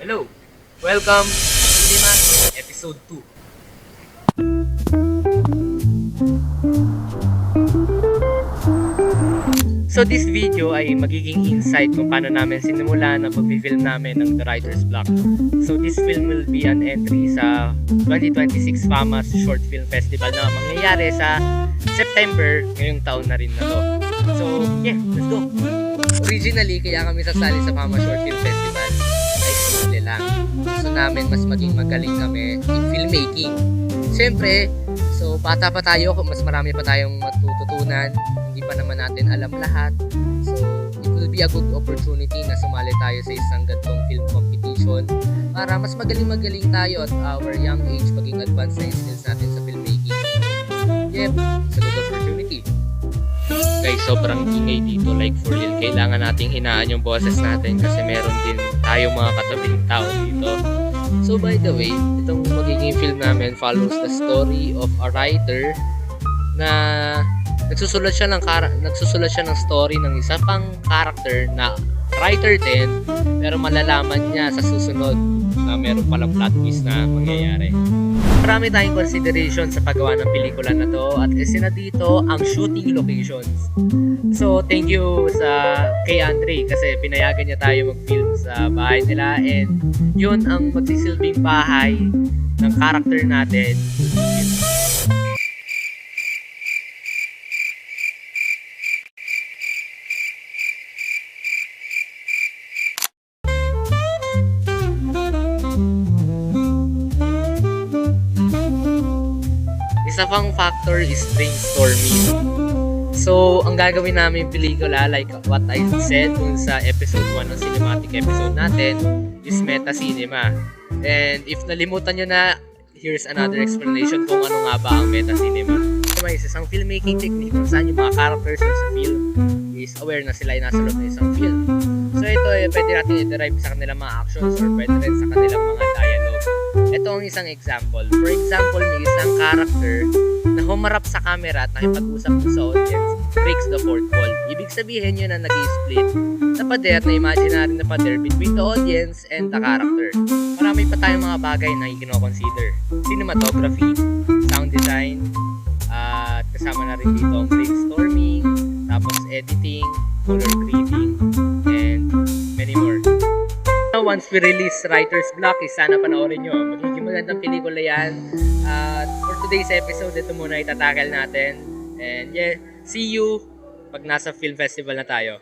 Hello! Welcome to Cinema Episode 2. So this video ay magiging insight kung paano namin sinimula na pag-film namin ng The Writer's Block. So this film will be an entry sa 2026 FAMAS Short Film Festival na mangyayari sa September ngayong taon na rin na to. So yeah, let's go! Originally, kaya kami sasali sa FAMAS Short Film Festival ay simple lang. Gusto namin mas maging magaling kami in filmmaking. Siyempre, so bata pa tayo, mas marami pa tayong matututunan. Hindi pa naman natin alam lahat. So, it will be a good opportunity na sumali tayo sa isang gantong film competition para mas magaling-magaling tayo at our young age maging advanced na skills natin sa filmmaking. Yep, it's a good opportunity. Guys, sobrang ingay dito, like for real. Kailangan nating hinaan yung boses natin kasi meron din tayong mga katabing tao dito. So by the way, itong magiging film namin follows the story of a writer na nagsusulat siya ng story ng isa pang character na writer din, pero malalaman niya sa susunod na meron palang plot twist na mangyayari. Marami tayong consideration sa paggawa ng pelikula na to at isa na dito ang shooting locations. So thank you kay Andre kasi pinayagan niya tayo mag-film sa bahay nila, and yun ang magsisilbing bahay ng character natin. Isa pang factor is brainstorming. So, ang gagawin namin pelikula, like what I said dun sa episode 1 ng cinematic episode natin, is meta cinema. And if nalimutan nyo na, here's another explanation kung ano nga ba ang meta cinema. May isang filmmaking technique kung saan yung mga characters na sa film is aware na sila ay nasa loob ng isang film. So, ito ay pwede natin i-derive sa kanilang mga actions or pwede rin sa kanilang mga dialogue. Ito ang isang example. For example, may isang character na humarap sa camera at nakipag-usap sa audience, breaks the fourth wall. Ibig sabihin yun na nag-split na pader, na imaginary na pader between the audience and the character. Marami pa tayong mga bagay na i-consider. Cinematography, sound design, at kasama na rin dito ang brainstorming, tapos editing, color grading, and many more. Once we release Writer's Block, sana panoorin nyo. Magiging magandang pelikula yan. For today's episode, ito muna itatakal natin. And yeah, see you pag nasa film festival na tayo.